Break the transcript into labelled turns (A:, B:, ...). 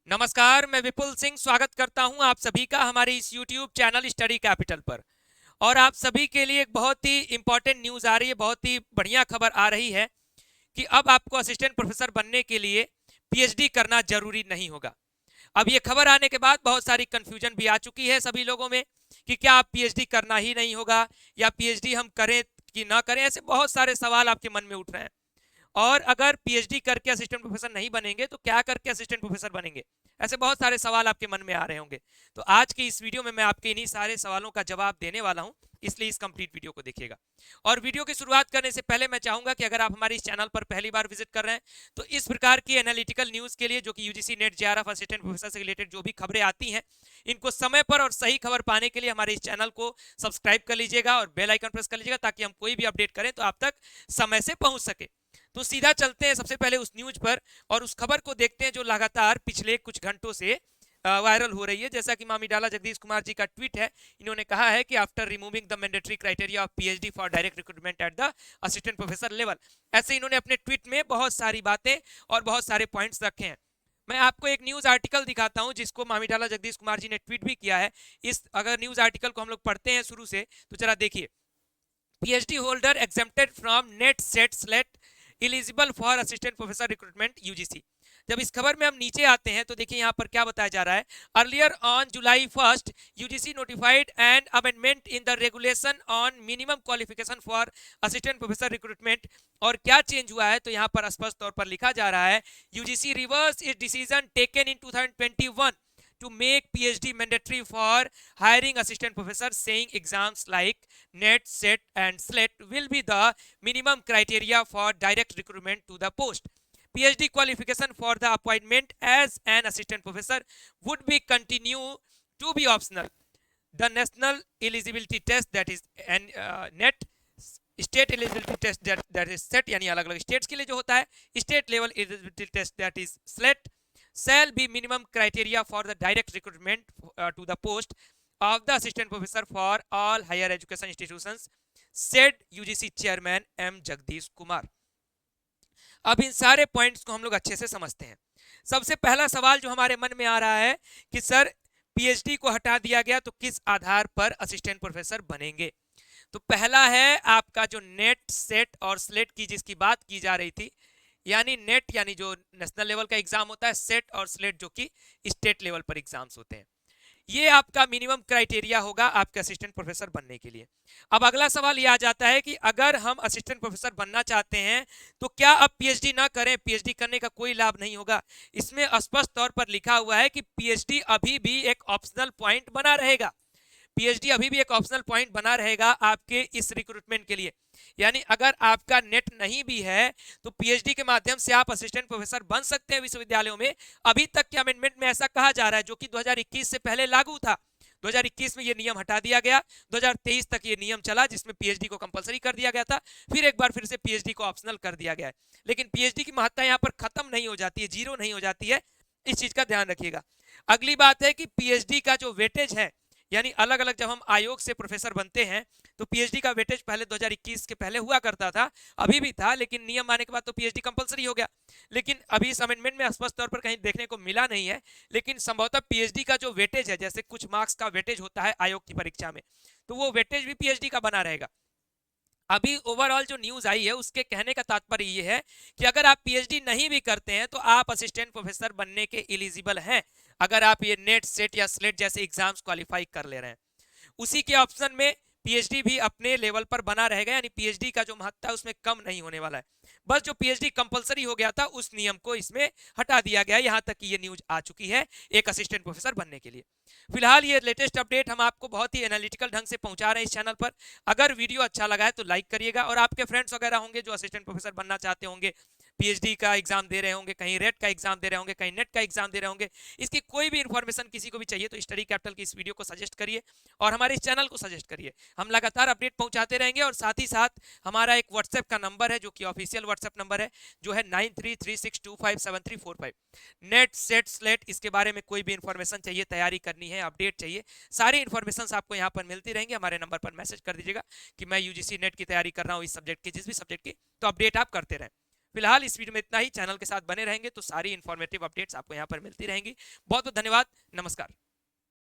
A: नमस्कार, मैं विपुल सिंह स्वागत करता हूं आप सभी का हमारे इस YouTube चैनल स्टडी कैपिटल पर। और आप सभी के लिए एक बहुत ही इंपॉर्टेंट न्यूज़ आ रही है, बहुत ही बढ़िया खबर आ रही है कि अब आपको असिस्टेंट प्रोफेसर बनने के लिए पीएचडी करना जरूरी नहीं होगा। अब ये खबर आने के बाद बहुत सारी कंफ्यूजन भी आ चुकी है सभी लोगों में कि क्या आप पीएचडी करना ही नहीं होगा या पीएचडी हम करें कि ना करें, ऐसे बहुत सारे सवाल आपके मन में उठ रहे हैं। और अगर पीएचडी करके असिस्टेंट प्रोफेसर नहीं बनेंगे तो क्या करके असिस्टेंट प्रोफेसर बनेंगे, ऐसे बहुत सारे सवाल आपके मन में आ रहे होंगे। तो आज की इस वीडियो में मैं आपके इन्हीं सारे सवालों का जवाब देने वाला हूं, इसलिए इस कंप्लीट वीडियो को देखिएगा। और वीडियो की शुरुआत करने से पहले मैं चाहूंगा कि अगर आप हमारे इस चैनल पर पहली बार विजिट कर रहे हैं तो इस प्रकार की एनालिटिकल न्यूज के लिए, जो कि UGC net JRF assistant professor से रिलेटेड जो भी खबरें आती हैं, इनको समय पर और सही खबर पाने के लिए हमारे इस चैनल को सब्सक्राइब कर लीजिएगा और बेल आइकन प्रेस कर लीजिएगा ताकि हम कोई भी अपडेट करें तो आप तक समय से पहुंच सके। तो सीधा चलते हैं सबसे पहले उस न्यूज पर और उस खबर को देखते हैं जो लगातार पिछले कुछ घंटों से वायरल हो रही है। जैसा कि मामी डाला जगदीश कुमार जी का ट्वीट है, इन्होंने कहा है कि after removing the mandatory criteria of PhD for direct recruitment at the assistant professor level, ऐसे इन्होंने अपने ट्वीट में बहुत सारी बातें और बहुत सारे पॉइंट्स रखे हैं। मैं आपको एक न्यूज आर्टिकल दिखाता हूं जिसको मामी डाला जगदीश कुमार जी ने ट्वीट भी किया है। इस अगर न्यूज आर्टिकल को हम लोग पढ़ते हैं शुरू से तो जरा देखिए। PhD holder exempted from net set slate eligible for assistant professor recruitment UGC. जब इस खबर में हम नीचे आते हैं तो देखिए यहाँ पर क्या बताया जा रहा है। Earlier on July 1 UGC notified an amendment in the regulation on minimum qualification for assistant professor recruitment. और क्या चेंज हुआ है तो यहाँ पर स्पष्ट तौर पर लिखा जा रहा है, UGC reverse it's decision taken in 2021 to make PhD mandatory for hiring assistant professors, saying exams like NET, SET and SLET will be the minimum criteria for direct recruitment to the post. PhD qualification for the appointment as an assistant professor would be continue to be optional. The national eligibility test, that is NET, state eligibility test that is SET, यानी अलग अलग states के लिए जो होता है, state level eligibility test that is SLET, shall be minimum criteria for the direct recruitment to the post of the assistant professor for all higher education institutions, said UGC chairman M Jagdish Kumar. अब इन सारे points को हम लोग अच्छे से समझते हैं। सबसे पहला सवाल जो हमारे मन में आ रहा है कि सर पीएचडी को हटा दिया गया तो किस आधार पर असिस्टेंट प्रोफेसर बनेंगे। तो पहला है आपका जो नेट सेट और स्लेट की जिसकी बात की जा रही थी, यानी नेट यानी जो नेशनल लेवल का एग्जाम होता है, सेट और स्लेट जो कि स्टेट लेवल पर एग्जाम्स होते हैं। ये आपका मिनिमम क्राइटेरिया होगा आपके असिस्टेंट प्रोफेसर बनने के लिए। अब अगला सवाल ये आ जाता है कि अगर हम असिस्टेंट प्रोफेसर बनना चाहते हैं तो क्या अब पीएचडी ना करें, पीएचडी करने का कोई लाभ नहीं होगा। इसमें स्पष्ट तौर पर लिखा हुआ है कि पीएचडी अभी भी एक ऑप्शनल पॉइंट बना रहेगा। पीएचडी अभी भी एक ऑप्शनल पॉइंट बना रहेगा आपके इस रिक्रूटमेंट के लिए। यानी अगर आपका नेट नहीं भी है तो पीएचडी के माध्यम से आप असिस्टेंट प्रोफेसर बन सकते हैं विश्वविद्यालयों में। अभी तक के अमेंडमेंट में ऐसा कहा जा रहा है, जो कि 2021 से पहले लागू था। 2021 में ये नियम हटा दिया गया, 2023 तक ये नियम चला जिसमें पीएचडी को कंपलसरी कर दिया गया था, फिर एक बार फिर से पीएचडी को ऑप्शनल कर दिया गया है। लेकिन पीएचडी की महत्ता यहाँ पर खत्म नहीं हो जाती है, जीरो नहीं हो जाती है, इस चीज का ध्यान रखिएगा। अगली बात है कि पीएचडी का जो वेटेज है, यानी अलग अलग जब हम आयोग से प्रोफेसर बनते हैं तो पीएचडी का वेटेज पहले 2021 के पहले हुआ करता था, अभी भी था, लेकिन नियम आने के बाद तो पीएचडी कंपलसरी हो गया। लेकिन अभी इस अमेंडमेंट में स्पष्ट तौर पर कहीं देखने को मिला नहीं है, लेकिन संभवतः पीएचडी का जो वेटेज है, जैसे कुछ मार्क्स का वेटेज होता है आयोग की परीक्षा में, तो वो वेटेज भी पीएचडी का बना रहेगा। अभी ओवरऑल जो न्यूज आई है उसके कहने का तात्पर्य ये है कि अगर आप पीएचडी नहीं भी करते हैं तो आप असिस्टेंट प्रोफेसर बनने के एलिजिबल हैं, अगर आप ये नेट सेट या स्लेट जैसे एग्जाम्स क्वालिफाई कर ले रहे हैं। उसी के ऑप्शन में पीएचडी भी अपने लेवल पर बना रहेगा, यानी पीएचडी का जो महत्व है उसमें कम नहीं होने वाला है। बस जो पीएचडी कंपलसरी हो गया था उस नियम को इसमें हटा दिया गया। यहां तक कि ये न्यूज आ चुकी है एक असिस्टेंट प्रोफेसर बनने के लिए। फिलहाल ये लेटेस्ट अपडेट हम आपको बहुत ही एनालिटिकल ढंग से पहुंचा रहे हैं इस चैनल पर। अगर वीडियो अच्छा लगा है तो लाइक करिएगा, और आपके फ्रेंड्स वगैरह होंगे जो असिस्टेंट प्रोफेसर बनना चाहते होंगे, पीएचडी का एग्जाम दे रहे होंगे, कहीं रेट का एग्जाम दे रहे होंगे, कहीं नेट का एग्जाम दे रहे होंगे, इसकी कोई भी इंफॉर्मेशन किसी को भी चाहिए तो स्टडी कैपिटल की इस वीडियो को सजेस्ट करिए और हमारे इस चैनल को सजेस्ट करिए। हम लगातार अपडेट पहुंचाते रहेंगे। और साथ ही साथ हमारा एक व्हाट्सएप का नंबर है जो कि ऑफिशियल व्हाट्सएप नंबर है, जो है 9336257345। नेट सेट स्लेट इसके बारे में कोई भी इंफॉर्मेशन चाहिए, तैयारी करनी है, अपडेट चाहिए, सारी इंफॉर्मेशन आपको यहाँ पर मिलती रहेंगी। हमारे नंबर पर मैसेज कर दीजिएगा कि मैं यूजीसी नेट की तैयारी कर रहा हूँ इस सब्जेक्ट की, जिस भी सब्जेक्ट की, तो अपडेट आप करते रहें। फिलहाल इस वीडियो में इतना ही। चैनल के साथ बने रहेंगे तो सारी इंफॉर्मेटिव अपडेट्स आपको यहाँ पर मिलती रहेंगी। बहुत बहुत धन्यवाद, नमस्कार।